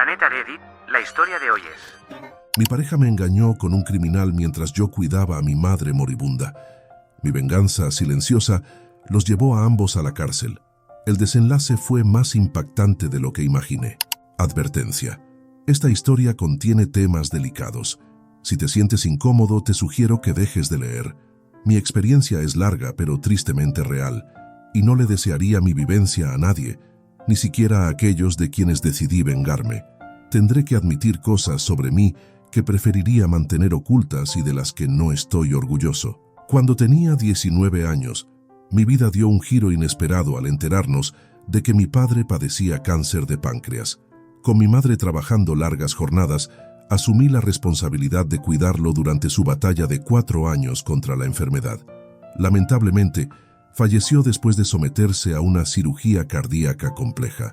Planeta de Edith, la historia de hoy es... Mi pareja me engañó con un criminal mientras yo cuidaba a mi madre moribunda. Mi venganza silenciosa los llevó a ambos a la cárcel. El desenlace fue más impactante de lo que imaginé. Advertencia. Esta historia contiene temas delicados. Si te sientes incómodo, te sugiero que dejes de leer. Mi experiencia es larga, pero tristemente real, y no le desearía mi vivencia a nadie, ni siquiera a aquellos de quienes decidí vengarme. Tendré que admitir cosas sobre mí que preferiría mantener ocultas y de las que no estoy orgulloso. Cuando tenía 19 años, mi vida dio un giro inesperado al enterarnos de que mi padre padecía cáncer de páncreas. Con mi madre trabajando largas jornadas, asumí la responsabilidad de cuidarlo durante su batalla de 4 años contra la enfermedad. Lamentablemente, falleció después de someterse a una cirugía cardíaca compleja.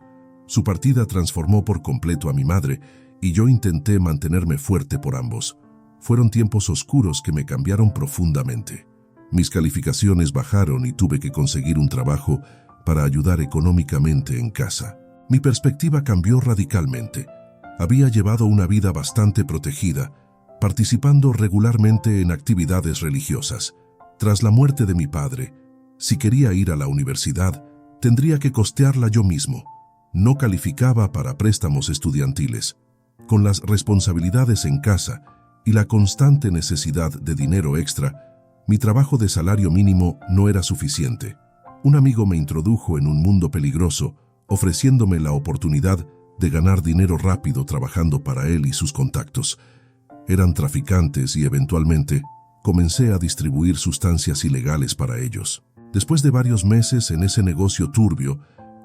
Su partida transformó por completo a mi madre y yo intenté mantenerme fuerte por ambos. Fueron tiempos oscuros que me cambiaron profundamente. Mis calificaciones bajaron y tuve que conseguir un trabajo para ayudar económicamente en casa. Mi perspectiva cambió radicalmente. Había llevado una vida bastante protegida, participando regularmente en actividades religiosas. Tras la muerte de mi padre, si quería ir a la universidad, tendría que costearla yo mismo. No calificaba para préstamos estudiantiles. Con las responsabilidades en casa y la constante necesidad de dinero extra, mi trabajo de salario mínimo no era suficiente. Un amigo me introdujo en un mundo peligroso, ofreciéndome la oportunidad de ganar dinero rápido trabajando para él y sus contactos. Eran traficantes y eventualmente comencé a distribuir sustancias ilegales para ellos. Después de varios meses en ese negocio turbio,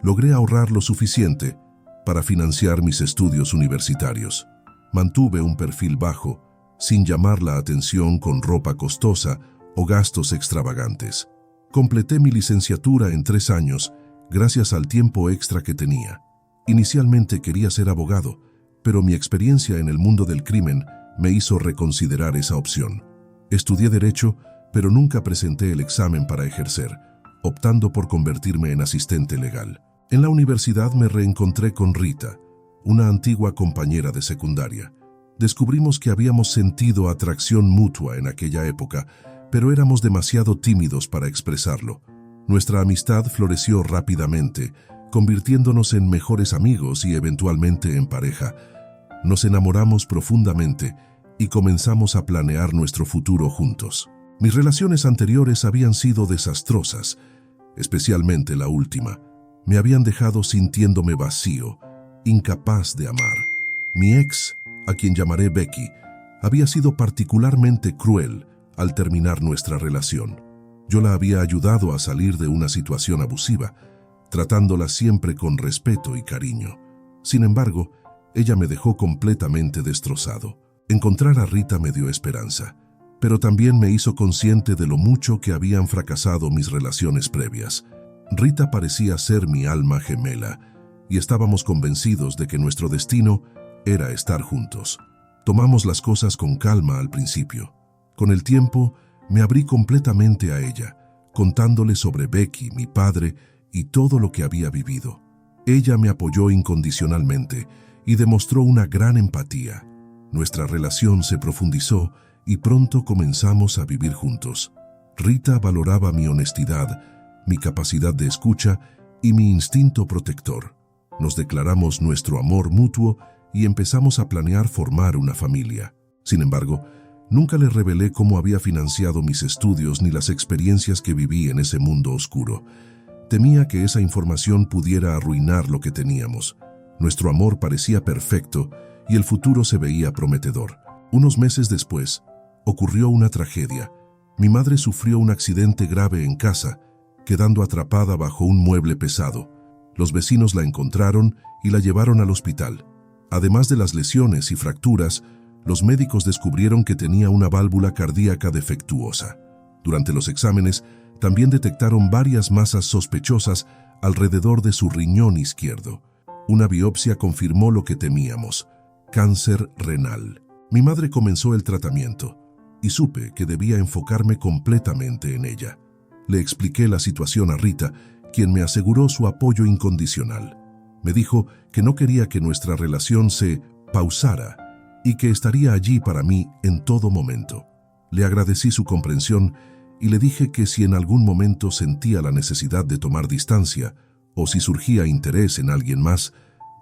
logré ahorrar lo suficiente para financiar mis estudios universitarios. Mantuve un perfil bajo, sin llamar la atención con ropa costosa o gastos extravagantes. Completé mi licenciatura en 3 años, gracias al tiempo extra que tenía. Inicialmente quería ser abogado, pero mi experiencia en el mundo del crimen me hizo reconsiderar esa opción. Estudié Derecho, pero nunca presenté el examen para ejercer, optando por convertirme en asistente legal. En la universidad me reencontré con Rita, una antigua compañera de secundaria. Descubrimos que habíamos sentido atracción mutua en aquella época, pero éramos demasiado tímidos para expresarlo. Nuestra amistad floreció rápidamente, convirtiéndonos en mejores amigos y eventualmente en pareja. Nos enamoramos profundamente y comenzamos a planear nuestro futuro juntos. Mis relaciones anteriores habían sido desastrosas, especialmente la última. Me habían dejado sintiéndome vacío, incapaz de amar. Mi ex, a quien llamaré Becky, había sido particularmente cruel al terminar nuestra relación. Yo la había ayudado a salir de una situación abusiva, tratándola siempre con respeto y cariño. Sin embargo, ella me dejó completamente destrozado. Encontrar a Rita me dio esperanza, pero también me hizo consciente de lo mucho que habían fracasado mis relaciones previas. Rita parecía ser mi alma gemela, y estábamos convencidos de que nuestro destino era estar juntos. Tomamos las cosas con calma al principio. Con el tiempo, me abrí completamente a ella, contándole sobre Becky, mi padre, y todo lo que había vivido. Ella me apoyó incondicionalmente y demostró una gran empatía. Nuestra relación se profundizó y pronto comenzamos a vivir juntos. Rita valoraba mi honestidad, mi capacidad de escucha y mi instinto protector. Nos declaramos nuestro amor mutuo y empezamos a planear formar una familia. Sin embargo, nunca le revelé cómo había financiado mis estudios ni las experiencias que viví en ese mundo oscuro. Temía que esa información pudiera arruinar lo que teníamos. Nuestro amor parecía perfecto y el futuro se veía prometedor. Unos meses después, ocurrió una tragedia. Mi madre sufrió un accidente grave en casa, quedando atrapada bajo un mueble pesado. Los vecinos la encontraron y la llevaron al hospital. Además de las lesiones y fracturas, los médicos descubrieron que tenía una válvula cardíaca defectuosa. Durante los exámenes, también detectaron varias masas sospechosas alrededor de su riñón izquierdo. Una biopsia confirmó lo que temíamos: cáncer renal. Mi madre comenzó el tratamiento y supe que debía enfocarme completamente en ella. Le expliqué la situación a Rita, quien me aseguró su apoyo incondicional. Me dijo que no quería que nuestra relación se pausara y que estaría allí para mí en todo momento. Le agradecí su comprensión y le dije que si en algún momento sentía la necesidad de tomar distancia o si surgía interés en alguien más,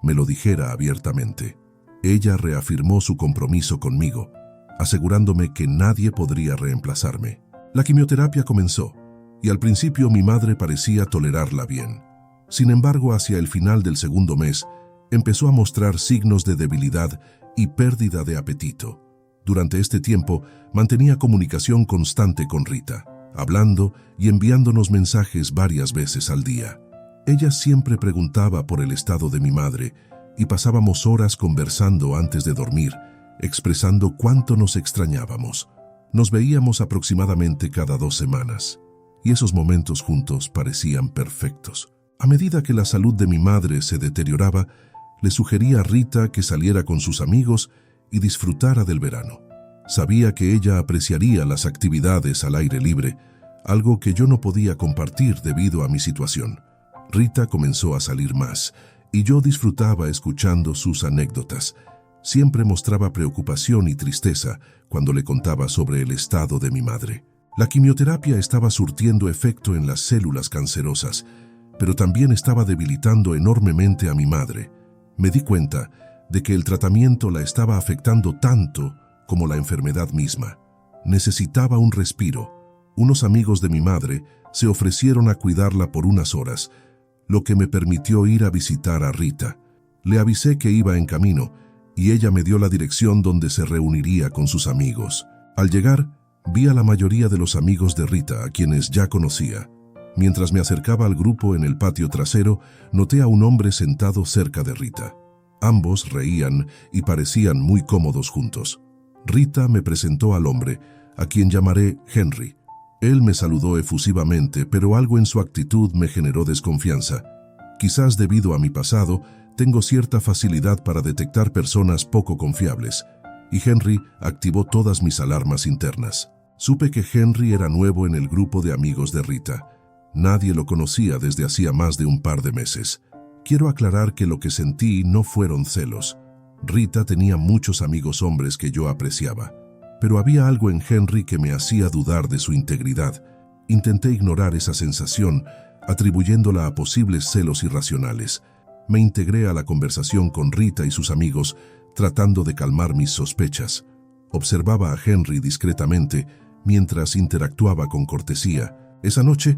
me lo dijera abiertamente. Ella reafirmó su compromiso conmigo, asegurándome que nadie podría reemplazarme. La quimioterapia comenzó y al principio mi madre parecía tolerarla bien. Sin embargo, hacia el final del segundo mes, empezó a mostrar signos de debilidad y pérdida de apetito. Durante este tiempo, mantenía comunicación constante con Rita, hablando y enviándonos mensajes varias veces al día. Ella siempre preguntaba por el estado de mi madre y pasábamos horas conversando antes de dormir, expresando cuánto nos extrañábamos. Nos veíamos aproximadamente cada 2 semanas, y esos momentos juntos parecían perfectos. A medida que la salud de mi madre se deterioraba, le sugería a Rita que saliera con sus amigos y disfrutara del verano. Sabía que ella apreciaría las actividades al aire libre, algo que yo no podía compartir debido a mi situación. Rita comenzó a salir más, y yo disfrutaba escuchando sus anécdotas. Siempre mostraba preocupación y tristeza cuando le contaba sobre el estado de mi madre. La quimioterapia estaba surtiendo efecto en las células cancerosas, pero también estaba debilitando enormemente a mi madre. Me di cuenta de que el tratamiento la estaba afectando tanto como la enfermedad misma. Necesitaba un respiro. Unos amigos de mi madre se ofrecieron a cuidarla por unas horas, lo que me permitió ir a visitar a Rita. Le avisé que iba en camino y ella me dio la dirección donde se reuniría con sus amigos. Al llegar, vi a la mayoría de los amigos de Rita, a quienes ya conocía. Mientras me acercaba al grupo en el patio trasero, noté a un hombre sentado cerca de Rita. Ambos reían y parecían muy cómodos juntos. Rita me presentó al hombre, a quien llamaré Henry. Él me saludó efusivamente, pero algo en su actitud me generó desconfianza. Quizás debido a mi pasado, tengo cierta facilidad para detectar personas poco confiables, y Henry activó todas mis alarmas internas. Supe que Henry era nuevo en el grupo de amigos de Rita. Nadie lo conocía desde hacía más de un par de meses. Quiero aclarar que lo que sentí no fueron celos. Rita tenía muchos amigos hombres que yo apreciaba, pero había algo en Henry que me hacía dudar de su integridad. Intenté ignorar esa sensación, atribuyéndola a posibles celos irracionales. Me integré a la conversación con Rita y sus amigos, tratando de calmar mis sospechas. Observaba a Henry discretamente, mientras interactuaba con cortesía. Esa noche,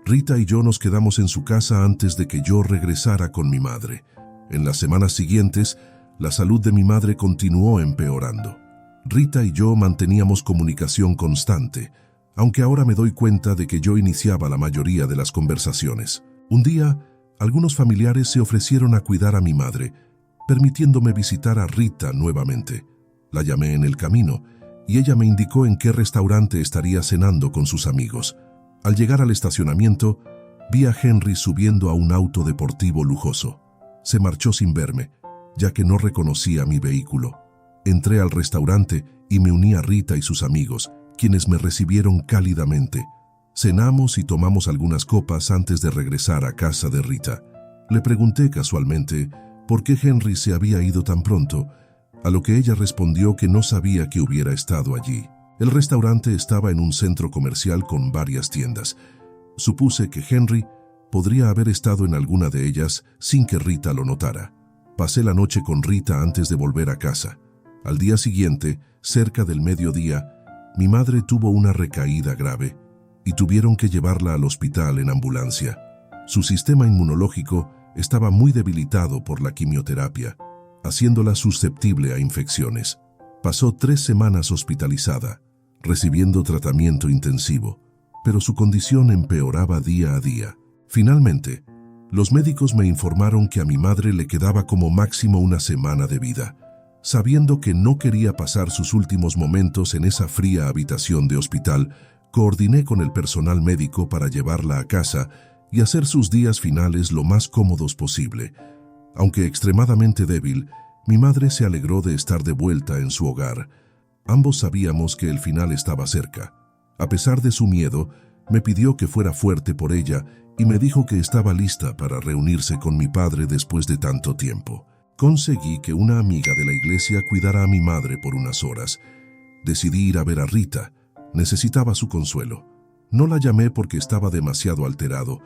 Rita y yo nos quedamos en su casa antes de que yo regresara con mi madre. En las semanas siguientes, la salud de mi madre continuó empeorando. Rita y yo manteníamos comunicación constante, aunque ahora me doy cuenta de que yo iniciaba la mayoría de las conversaciones. Un día, algunos familiares se ofrecieron a cuidar a mi madre, permitiéndome visitar a Rita nuevamente. La llamé en el camino y ella me indicó en qué restaurante estaría cenando con sus amigos. Al llegar al estacionamiento, vi a Henry subiendo a un auto deportivo lujoso. Se marchó sin verme, ya que no reconocía mi vehículo. Entré al restaurante y me uní a Rita y sus amigos, quienes me recibieron cálidamente. Cenamos y tomamos algunas copas antes de regresar a casa de Rita. Le pregunté casualmente por qué Henry se había ido tan pronto, a lo que ella respondió que no sabía que hubiera estado allí. El restaurante estaba en un centro comercial con varias tiendas. Supuse que Henry podría haber estado en alguna de ellas sin que Rita lo notara. Pasé la noche con Rita antes de volver a casa. Al día siguiente, cerca del mediodía, mi madre tuvo una recaída grave y tuvieron que llevarla al hospital en ambulancia. Su sistema inmunológico estaba muy debilitado por la quimioterapia, haciéndola susceptible a infecciones. Pasó 3 semanas hospitalizada, recibiendo tratamiento intensivo, pero su condición empeoraba día a día. Finalmente, los médicos me informaron que a mi madre le quedaba como máximo una semana de vida. Sabiendo que no quería pasar sus últimos momentos en esa fría habitación de hospital, coordiné con el personal médico para llevarla a casa y hacer sus días finales lo más cómodos posible. Aunque extremadamente débil, mi madre se alegró de estar de vuelta en su hogar. Ambos sabíamos que el final estaba cerca. A pesar de su miedo, me pidió que fuera fuerte por ella y me dijo que estaba lista para reunirse con mi padre después de tanto tiempo. Conseguí que una amiga de la iglesia cuidara a mi madre por unas horas. Decidí ir a ver a Rita. Necesitaba su consuelo. No la llamé porque estaba demasiado alterado.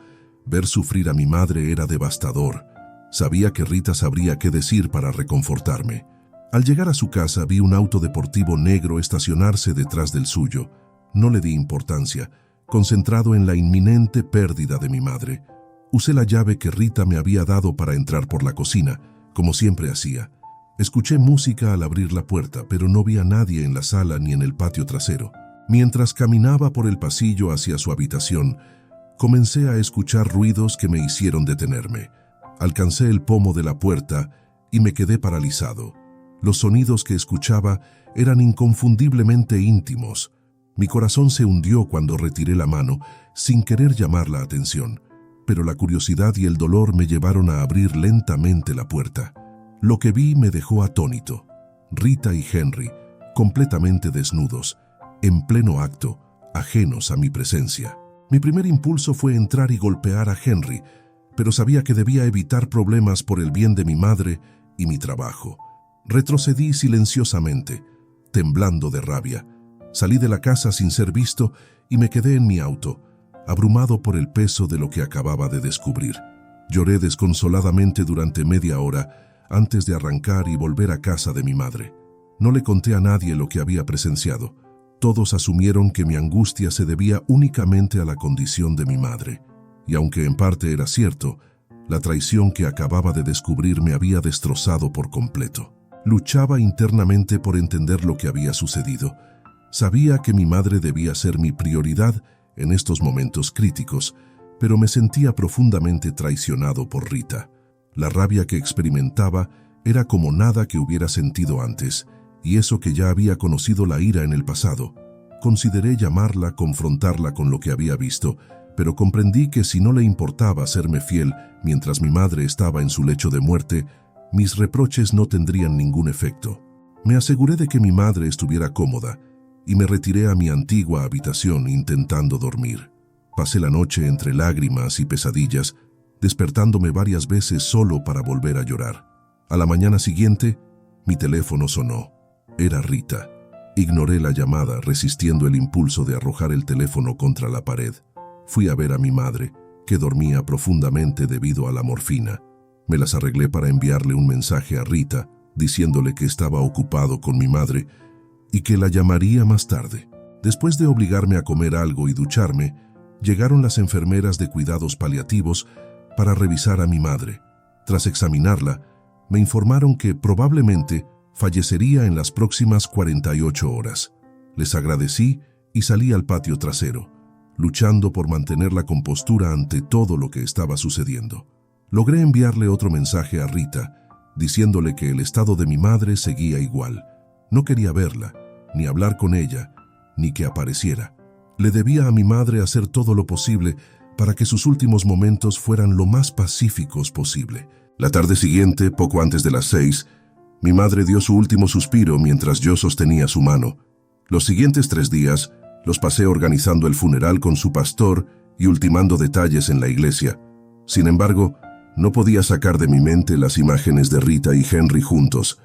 Ver sufrir a mi madre era devastador. Sabía que Rita sabría qué decir para reconfortarme. Al llegar a su casa vi un auto deportivo negro estacionarse detrás del suyo. No le di importancia, concentrado en la inminente pérdida de mi madre. Usé la llave que Rita me había dado para entrar por la cocina, como siempre hacía. Escuché música al abrir la puerta, pero no vi a nadie en la sala ni en el patio trasero. Mientras caminaba por el pasillo hacia su habitación, comencé a escuchar ruidos que me hicieron detenerme. Alcancé el pomo de la puerta y me quedé paralizado. Los sonidos que escuchaba eran inconfundiblemente íntimos. Mi corazón se hundió cuando retiré la mano, sin querer llamar la atención, pero la curiosidad y el dolor me llevaron a abrir lentamente la puerta. Lo que vi me dejó atónito. Rita y Henry, completamente desnudos, en pleno acto, ajenos a mi presencia. Mi primer impulso fue entrar y golpear a Henry, pero sabía que debía evitar problemas por el bien de mi madre y mi trabajo. Retrocedí silenciosamente, temblando de rabia. Salí de la casa sin ser visto y me quedé en mi auto, abrumado por el peso de lo que acababa de descubrir. Lloré desconsoladamente durante media hora antes de arrancar y volver a casa de mi madre. No le conté a nadie lo que había presenciado. Todos asumieron que mi angustia se debía únicamente a la condición de mi madre. Y aunque en parte era cierto, la traición que acababa de descubrir me había destrozado por completo. Luchaba internamente por entender lo que había sucedido. Sabía que mi madre debía ser mi prioridad en estos momentos críticos, pero me sentía profundamente traicionado por Rita. La rabia que experimentaba era como nada que hubiera sentido antes, y eso que ya había conocido la ira en el pasado. Consideré llamarla, confrontarla con lo que había visto, pero comprendí que si no le importaba serme fiel mientras mi madre estaba en su lecho de muerte, mis reproches no tendrían ningún efecto. Me aseguré de que mi madre estuviera cómoda y me retiré a mi antigua habitación intentando dormir. Pasé la noche entre lágrimas y pesadillas, despertándome varias veces solo para volver a llorar. A la mañana siguiente, mi teléfono sonó. Era Rita. Ignoré la llamada, resistiendo el impulso de arrojar el teléfono contra la pared. Fui a ver a mi madre, que dormía profundamente debido a la morfina. Me las arreglé para enviarle un mensaje a Rita, diciéndole que estaba ocupado con mi madre y que la llamaría más tarde. Después de obligarme a comer algo y ducharme, llegaron las enfermeras de cuidados paliativos para revisar a mi madre. Tras examinarla, me informaron que probablemente fallecería en las próximas 48 horas. Les agradecí y salí al patio trasero, luchando por mantener la compostura ante todo lo que estaba sucediendo. Logré enviarle otro mensaje a Rita, diciéndole que el estado de mi madre seguía igual. No quería verla, ni hablar con ella, ni que apareciera. Le debía a mi madre hacer todo lo posible para que sus últimos momentos fueran lo más pacíficos posible. La tarde siguiente, poco antes de las 6, mi madre dio su último suspiro mientras yo sostenía su mano. Los siguientes 3 días los pasé organizando el funeral con su pastor y ultimando detalles en la iglesia. Sin embargo, no podía sacar de mi mente las imágenes de Rita y Henry juntos.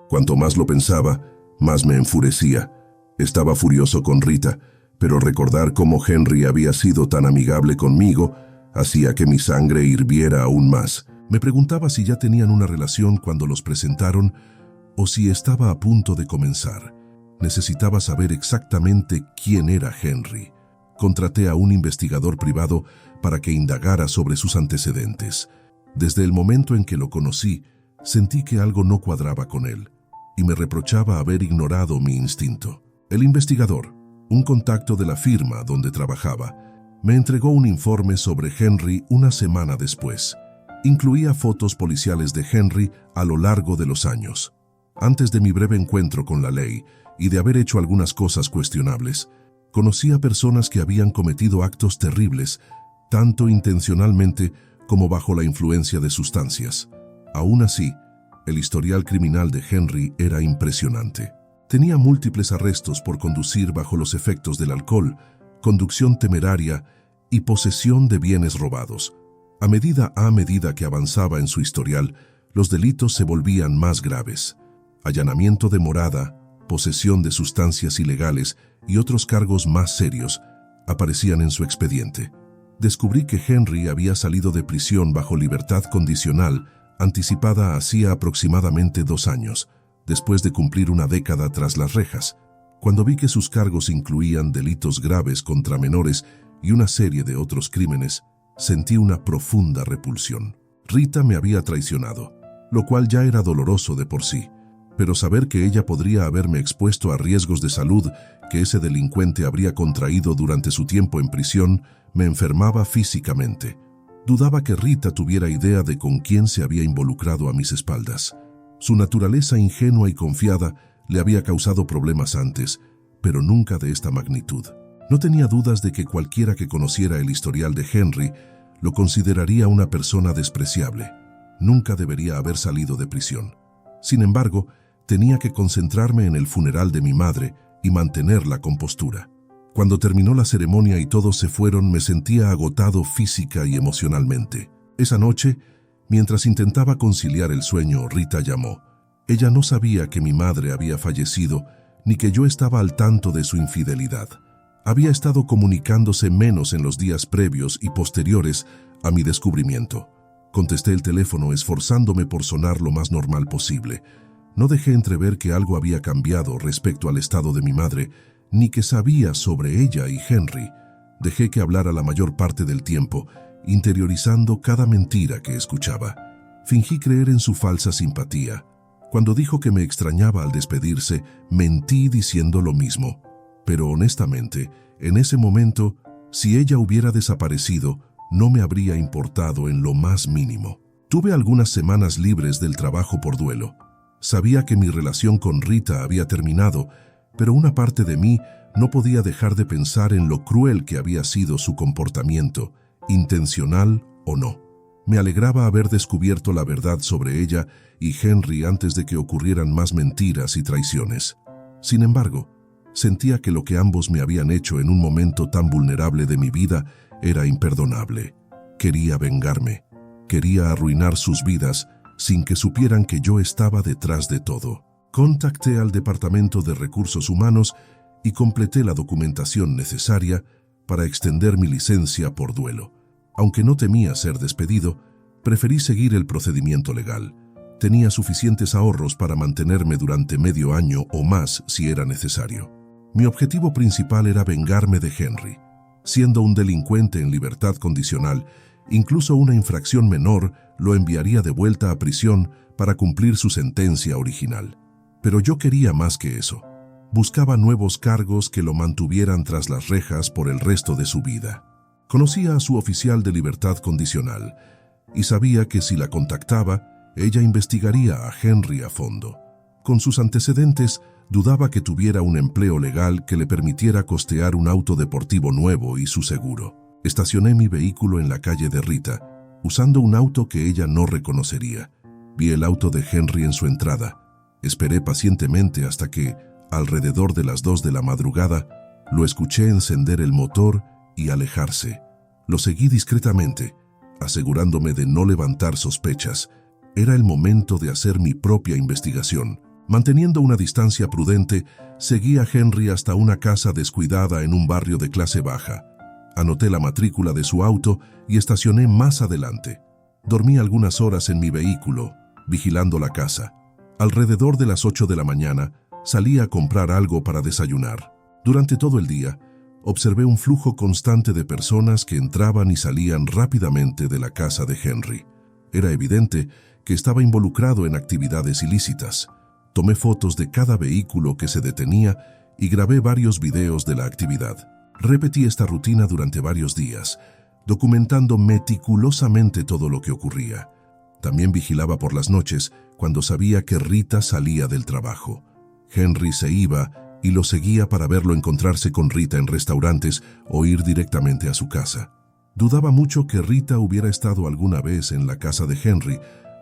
Cuanto más lo pensaba, más me enfurecía. Estaba furioso con Rita, pero recordar cómo Henry había sido tan amigable conmigo hacía que mi sangre hirviera aún más. Me preguntaba si ya tenían una relación cuando los presentaron o si estaba a punto de comenzar. Necesitaba saber exactamente quién era Henry. Contraté a un investigador privado para que indagara sobre sus antecedentes. Desde el momento en que lo conocí, sentí que algo no cuadraba con él y me reprochaba haber ignorado mi instinto. El investigador, un contacto de la firma donde trabajaba, me entregó un informe sobre Henry una semana después. Incluía fotos policiales de Henry a lo largo de los años. Antes de mi breve encuentro con la ley y de haber hecho algunas cosas cuestionables, conocí a personas que habían cometido actos terribles, tanto intencionalmente como bajo la influencia de sustancias. Aún así, el historial criminal de Henry era impresionante. Tenía múltiples arrestos por conducir bajo los efectos del alcohol, conducción temeraria y posesión de bienes robados. A medida que avanzaba en su historial, los delitos se volvían más graves. Allanamiento de morada, posesión de sustancias ilegales y otros cargos más serios aparecían en su expediente. Descubrí que Henry había salido de prisión bajo libertad condicional anticipada hacía aproximadamente 2 años, después de cumplir una década tras las rejas. Cuando vi que sus cargos incluían delitos graves contra menores y una serie de otros crímenes, sentí una profunda repulsión. Rita me había traicionado, lo cual ya era doloroso de por sí, pero saber que ella podría haberme expuesto a riesgos de salud que ese delincuente habría contraído durante su tiempo en prisión me enfermaba físicamente. Dudaba que Rita tuviera idea de con quién se había involucrado a mis espaldas. Su naturaleza ingenua y confiada le había causado problemas antes, pero nunca de esta magnitud. No tenía dudas de que cualquiera que conociera el historial de Henry lo consideraría una persona despreciable. Nunca debería haber salido de prisión. Sin embargo, tenía que concentrarme en el funeral de mi madre y mantener la compostura. Cuando terminó la ceremonia y todos se fueron, me sentía agotado física y emocionalmente. Esa noche, mientras intentaba conciliar el sueño, Rita llamó. Ella no sabía que mi madre había fallecido, ni que yo estaba al tanto de su infidelidad. Había estado comunicándose menos en los días previos y posteriores a mi descubrimiento. Contesté el teléfono esforzándome por sonar lo más normal posible. No dejé entrever que algo había cambiado respecto al estado de mi madre, ni que sabía sobre ella y Henry. Dejé que hablara la mayor parte del tiempo, interiorizando cada mentira que escuchaba. Fingí creer en su falsa simpatía. Cuando dijo que me extrañaba al despedirse, mentí diciendo lo mismo. Pero honestamente, en ese momento, si ella hubiera desaparecido, no me habría importado en lo más mínimo. Tuve algunas semanas libres del trabajo por duelo. Sabía que mi relación con Rita había terminado, pero una parte de mí no podía dejar de pensar en lo cruel que había sido su comportamiento, intencional o no. Me alegraba haber descubierto la verdad sobre ella y Henry antes de que ocurrieran más mentiras y traiciones. Sin embargo, sentía que lo que ambos me habían hecho en un momento tan vulnerable de mi vida era imperdonable. Quería vengarme. Quería arruinar sus vidas sin que supieran que yo estaba detrás de todo. Contacté al Departamento de Recursos Humanos y completé la documentación necesaria para extender mi licencia por duelo. Aunque no temía ser despedido, preferí seguir el procedimiento legal. Tenía suficientes ahorros para mantenerme durante medio año o más si era necesario. Mi objetivo principal era vengarme de Henry. Siendo un delincuente en libertad condicional, incluso una infracción menor lo enviaría de vuelta a prisión para cumplir su sentencia original. Pero yo quería más que eso. Buscaba nuevos cargos que lo mantuvieran tras las rejas por el resto de su vida. Conocía a su oficial de libertad condicional y sabía que si la contactaba, ella investigaría a Henry a fondo. Con sus antecedentes, dudaba que tuviera un empleo legal que le permitiera costear un auto deportivo nuevo y su seguro. Estacioné mi vehículo en la calle de Rita, usando un auto que ella no reconocería. Vi el auto de Henry en su entrada. Esperé pacientemente hasta que, alrededor de las 2 de la madrugada, lo escuché encender el motor y alejarse. Lo seguí discretamente, asegurándome de no levantar sospechas. Era el momento de hacer mi propia investigación. Manteniendo una distancia prudente, seguí a Henry hasta una casa descuidada en un barrio de clase baja. Anoté la matrícula de su auto y estacioné más adelante. Dormí algunas horas en mi vehículo, vigilando la casa. Alrededor de las 8 de la mañana, salí a comprar algo para desayunar. Durante todo el día, observé un flujo constante de personas que entraban y salían rápidamente de la casa de Henry. Era evidente que estaba involucrado en actividades ilícitas. Tomé fotos de cada vehículo que se detenía y grabé varios videos de la actividad. Repetí esta rutina durante varios días, documentando meticulosamente todo lo que ocurría. También vigilaba por las noches cuando sabía que Rita salía del trabajo. Henry se iba y lo seguía para verlo encontrarse con Rita en restaurantes o ir directamente a su casa. Dudaba mucho que Rita hubiera estado alguna vez en la casa de Henry,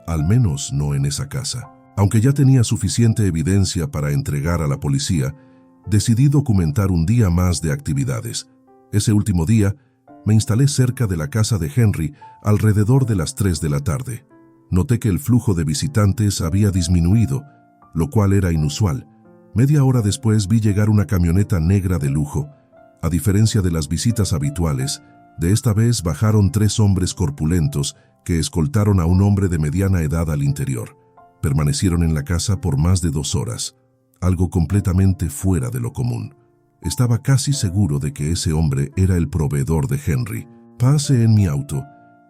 al menos no en esa casa. Aunque ya tenía suficiente evidencia para entregar a la policía, decidí documentar un día más de actividades. Ese último día, Me instalé cerca de la casa de Henry alrededor de las 3 de la tarde. Noté que el flujo de visitantes había disminuido, lo cual era inusual. Media hora después vi llegar una camioneta negra de lujo. A diferencia de las visitas habituales, de esta vez bajaron 3 hombres corpulentos que escoltaron a un hombre de mediana edad al interior. Permanecieron en la casa por más de 2 horas, algo completamente fuera de lo común. Estaba casi seguro de que ese hombre era el proveedor de Henry. Pasé en mi auto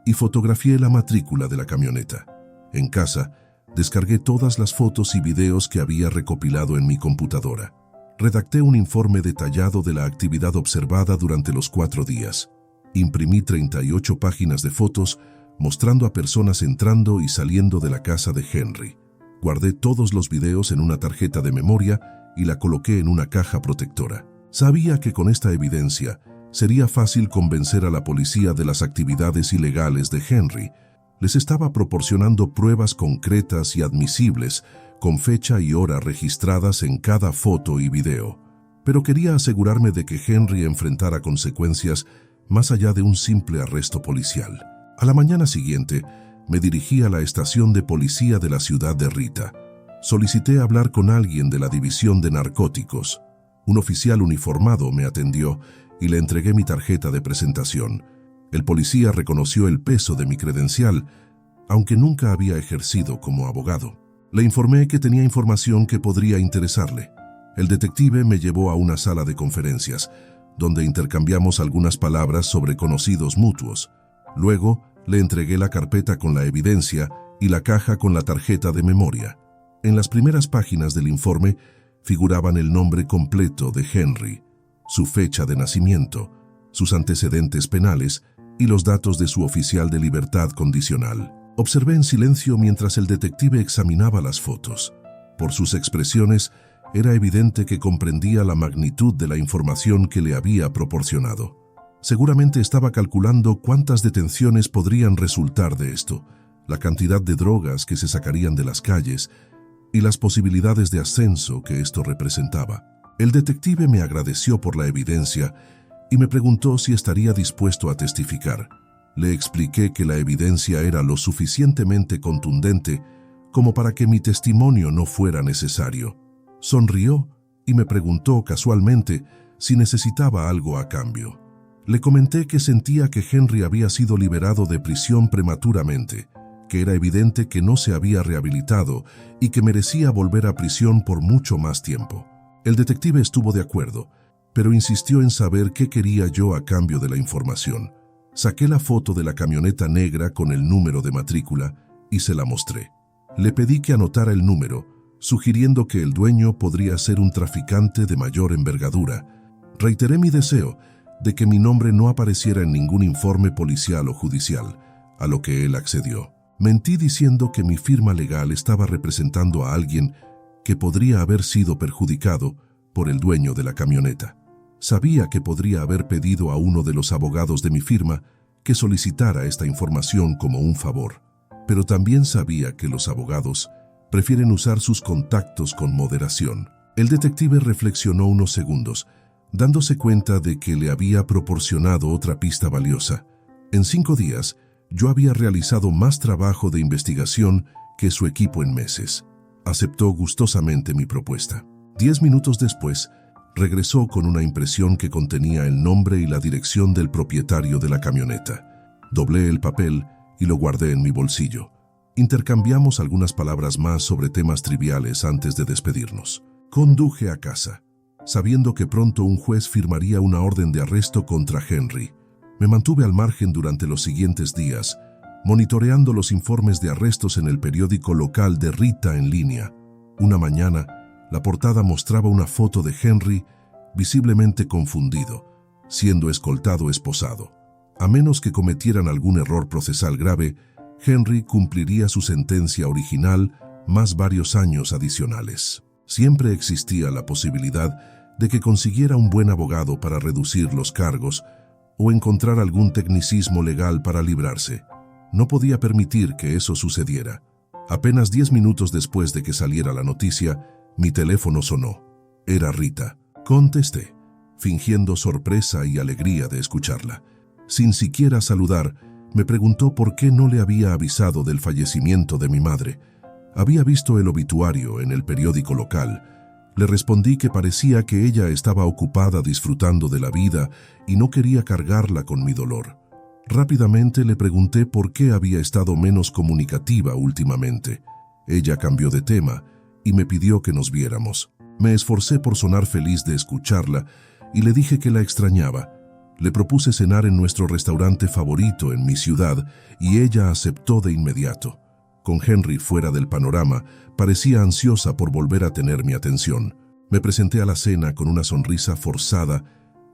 y fotografié la matrícula de la camioneta. En casa, descargué todas las fotos y videos que había recopilado en mi computadora. Redacté un informe detallado de la actividad observada durante los 4 días. Imprimí 38 páginas de fotos mostrando a personas entrando y saliendo de la casa de Henry. Guardé todos los videos en una tarjeta de memoria y la coloqué en una caja protectora. Sabía que con esta evidencia sería fácil convencer a la policía de las actividades ilegales de Henry. Les estaba proporcionando pruebas concretas y admisibles, con fecha y hora registradas en cada foto y video. Pero quería asegurarme de que Henry enfrentara consecuencias más allá de un simple arresto policial. A la mañana siguiente, me dirigí a la estación de policía de la ciudad de Rita. Solicité hablar con alguien de la división de narcóticos. Un oficial uniformado me atendió y le entregué mi tarjeta de presentación. El policía reconoció el peso de mi credencial, aunque nunca había ejercido como abogado. Le informé que tenía información que podría interesarle. El detective me llevó a una sala de conferencias, donde intercambiamos algunas palabras sobre conocidos mutuos. Luego, le entregué la carpeta con la evidencia y la caja con la tarjeta de memoria. En las primeras páginas del informe figuraban el nombre completo de Henry, su fecha de nacimiento, sus antecedentes penales y los datos de su oficial de libertad condicional. Observé en silencio mientras el detective examinaba las fotos. Por sus expresiones, era evidente que comprendía la magnitud de la información que le había proporcionado. Seguramente estaba calculando cuántas detenciones podrían resultar de esto, la cantidad de drogas que se sacarían de las calles y las posibilidades de ascenso que esto representaba. El detective me agradeció por la evidencia y me preguntó si estaría dispuesto a testificar. Le expliqué que la evidencia era lo suficientemente contundente como para que mi testimonio no fuera necesario. Sonrió y me preguntó casualmente si necesitaba algo a cambio. Le comenté que sentía que Henry había sido liberado de prisión prematuramente, que era evidente que no se había rehabilitado y que merecía volver a prisión por mucho más tiempo. El detective estuvo de acuerdo, pero insistió en saber qué quería yo a cambio de la información. Saqué la foto de la camioneta negra con el número de matrícula y se la mostré. Le pedí que anotara el número, sugiriendo que el dueño podría ser un traficante de mayor envergadura. Reiteré mi deseo de que mi nombre no apareciera en ningún informe policial o judicial, a lo que él accedió. Mentí diciendo que mi firma legal estaba representando a alguien que podría haber sido perjudicado por el dueño de la camioneta. Sabía que podría haber pedido a uno de los abogados de mi firma que solicitara esta información como un favor, pero también sabía que los abogados prefieren usar sus contactos con moderación. El detective reflexionó unos segundos, dándose cuenta de que le había proporcionado otra pista valiosa. En 5 días, yo había realizado más trabajo de investigación que su equipo en meses. Aceptó gustosamente mi propuesta. 10 minutos después, regresó con una impresión que contenía el nombre y la dirección del propietario de la camioneta. Doblé el papel y lo guardé en mi bolsillo. Intercambiamos algunas palabras más sobre temas triviales antes de despedirnos. Conduje a casa, sabiendo que pronto un juez firmaría una orden de arresto contra Henry. Me mantuve al margen durante los siguientes días, monitoreando los informes de arrestos en el periódico local de Rita en línea. Una mañana, la portada mostraba una foto de Henry visiblemente confundido, siendo escoltado esposado. A menos que cometieran algún error procesal grave, Henry cumpliría su sentencia original más varios años adicionales. Siempre existía la posibilidad de que consiguiera un buen abogado para reducir los cargos o encontrar algún tecnicismo legal para librarse. No podía permitir que eso sucediera. Apenas 10 minutos después de que saliera la noticia, mi teléfono sonó. Era Rita. Contesté, fingiendo sorpresa y alegría de escucharla. Sin siquiera saludar, me preguntó por qué no le había avisado del fallecimiento de mi madre. Había visto el obituario en el periódico local. Le respondí que parecía que ella estaba ocupada disfrutando de la vida y no quería cargarla con mi dolor. Rápidamente le pregunté por qué había estado menos comunicativa últimamente. Ella cambió de tema y me pidió que nos viéramos. Me esforcé por sonar feliz de escucharla y le dije que la extrañaba. Le propuse cenar en nuestro restaurante favorito en mi ciudad y ella aceptó de inmediato. Con Henry fuera del panorama, parecía ansiosa por volver a tener mi atención. Me presenté a la cena con una sonrisa forzada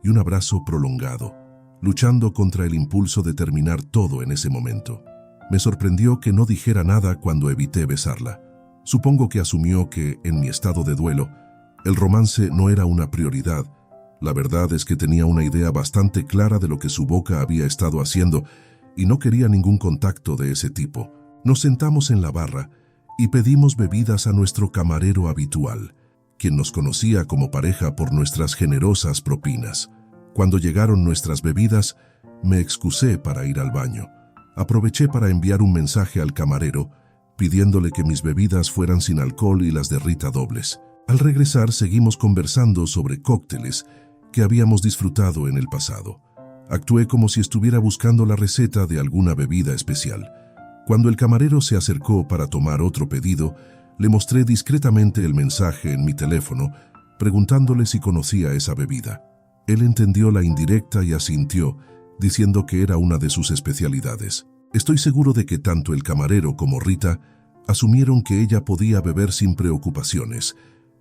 y un abrazo prolongado, luchando contra el impulso de terminar todo en ese momento. Me sorprendió que no dijera nada cuando evité besarla. Supongo que asumió que, en mi estado de duelo, el romance no era una prioridad. La verdad es que tenía una idea bastante clara de lo que su boca había estado haciendo y no quería ningún contacto de ese tipo. Nos sentamos en la barra y pedimos bebidas a nuestro camarero habitual, quien nos conocía como pareja por nuestras generosas propinas. Cuando llegaron nuestras bebidas, me excusé para ir al baño. Aproveché para enviar un mensaje al camarero, pidiéndole que mis bebidas fueran sin alcohol y las de Rita dobles. Al regresar, seguimos conversando sobre cócteles que habíamos disfrutado en el pasado. Actué como si estuviera buscando la receta de alguna bebida especial. Cuando el camarero se acercó para tomar otro pedido, le mostré discretamente el mensaje en mi teléfono, preguntándole si conocía esa bebida. Él entendió la indirecta y asintió, diciendo que era una de sus especialidades. Estoy seguro de que tanto el camarero como Rita asumieron que ella podía beber sin preocupaciones,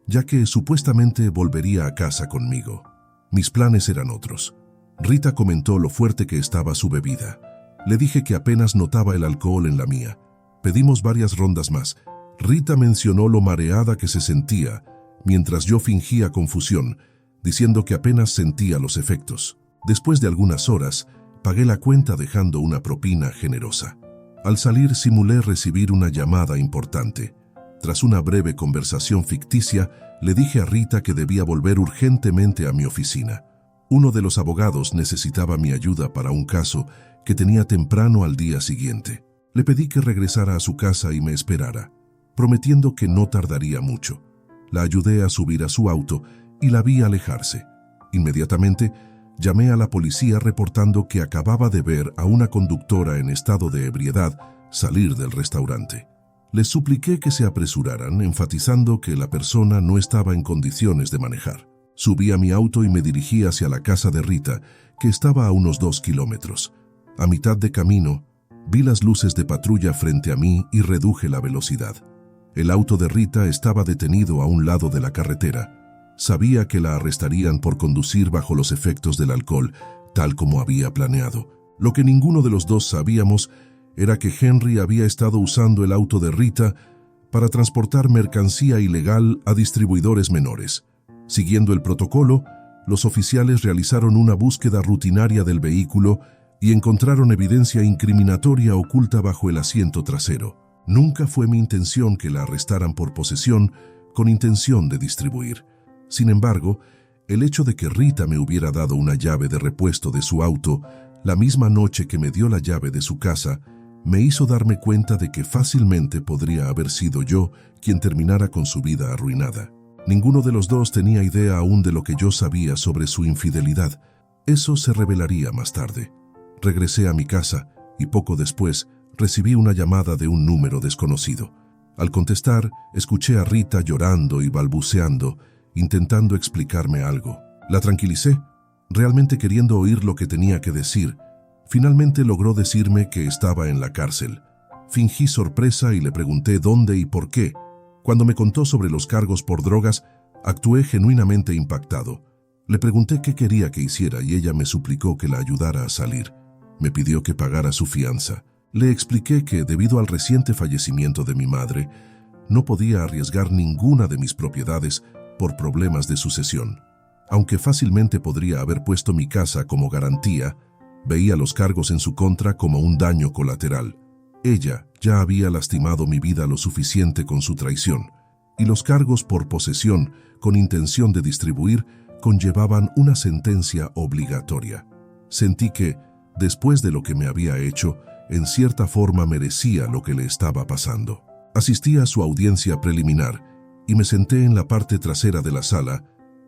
ya que supuestamente volvería a casa conmigo. Mis planes eran otros. Rita comentó lo fuerte que estaba su bebida. Le dije que apenas notaba el alcohol en la mía. Pedimos varias rondas más. Rita mencionó lo mareada que se sentía, mientras yo fingía confusión, diciendo que apenas sentía los efectos. Después de algunas horas, pagué la cuenta dejando una propina generosa. Al salir simulé recibir una llamada importante. Tras una breve conversación ficticia, le dije a Rita que debía volver urgentemente a mi oficina. Uno de los abogados necesitaba mi ayuda para un caso que tenía temprano al día siguiente. Le pedí que regresara a su casa y me esperara, prometiendo que no tardaría mucho. La ayudé a subir a su auto y la vi alejarse. Inmediatamente, llamé a la policía reportando que acababa de ver a una conductora en estado de ebriedad salir del restaurante. Les supliqué que se apresuraran, enfatizando que la persona no estaba en condiciones de manejar. Subí a mi auto y me dirigí hacia la casa de Rita, que estaba a unos 2 kilómetros. A mitad de camino, vi las luces de patrulla frente a mí y reduje la velocidad. El auto de Rita estaba detenido a un lado de la carretera. Sabía que la arrestarían por conducir bajo los efectos del alcohol, tal como había planeado. Lo que ninguno de los dos sabíamos era que Henry había estado usando el auto de Rita para transportar mercancía ilegal a distribuidores menores. Siguiendo el protocolo, los oficiales realizaron una búsqueda rutinaria del vehículo y encontraron evidencia incriminatoria oculta bajo el asiento trasero. Nunca fue mi intención que la arrestaran por posesión con intención de distribuir. Sin embargo, el hecho de que Rita me hubiera dado una llave de repuesto de su auto la misma noche que me dio la llave de su casa, me hizo darme cuenta de que fácilmente podría haber sido yo quien terminara con su vida arruinada. Ninguno de los dos tenía idea aún de lo que yo sabía sobre su infidelidad. Eso se revelaría más tarde. Regresé a mi casa y poco después recibí una llamada de un número desconocido. Al contestar, escuché a Rita llorando y balbuceando, intentando explicarme algo. La tranquilicé, realmente queriendo oír lo que tenía que decir. Finalmente logró decirme que estaba en la cárcel. Fingí sorpresa y le pregunté dónde y por qué. Cuando me contó sobre los cargos por drogas, actué genuinamente impactado. Le pregunté qué quería que hiciera y ella me suplicó que la ayudara a salir. Me pidió que pagara su fianza. Le expliqué que, debido al reciente fallecimiento de mi madre, no podía arriesgar ninguna de mis propiedades por problemas de sucesión. Aunque fácilmente podría haber puesto mi casa como garantía, veía los cargos en su contra como un daño colateral. Ella ya había lastimado mi vida lo suficiente con su traición, y los cargos por posesión con intención de distribuir conllevaban una sentencia obligatoria. Sentí que, Después de lo que me había hecho, en cierta forma merecía lo que le estaba pasando. Asistí a su audiencia preliminar y me senté en la parte trasera de la sala,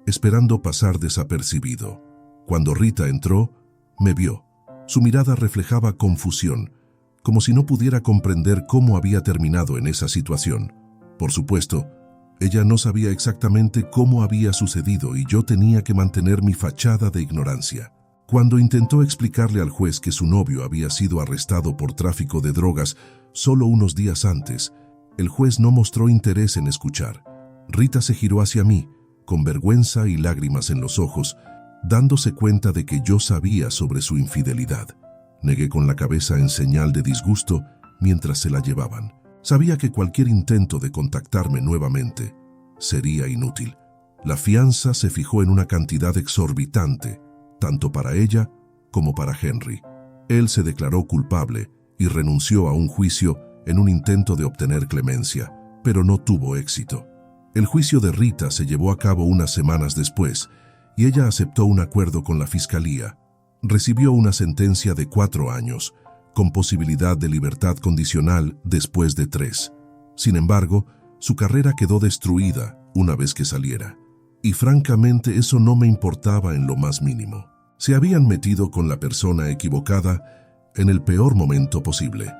esperando pasar desapercibido. Cuando Rita entró, me vio. Su mirada reflejaba confusión, como si no pudiera comprender cómo había terminado en esa situación. Por supuesto, ella no sabía exactamente cómo había sucedido y yo tenía que mantener mi fachada de ignorancia. Cuando intentó explicarle al juez que su novio había sido arrestado por tráfico de drogas solo unos días antes, el juez no mostró interés en escuchar. Rita se giró hacia mí, con vergüenza y lágrimas en los ojos, dándose cuenta de que yo sabía sobre su infidelidad. Negué con la cabeza en señal de disgusto mientras se la llevaban. Sabía que cualquier intento de contactarme nuevamente sería inútil. La fianza se fijó en una cantidad exorbitante, tanto para ella como para Henry. Él se declaró culpable y renunció a un juicio en un intento de obtener clemencia, pero no tuvo éxito. El juicio de Rita se llevó a cabo unas semanas después y ella aceptó un acuerdo con la fiscalía. Recibió una sentencia de 4 años, con posibilidad de libertad condicional después de 3. Sin embargo, su carrera quedó destruida una vez que saliera. Y francamente eso no me importaba en lo más mínimo. Se habían metido con la persona equivocada en el peor momento posible.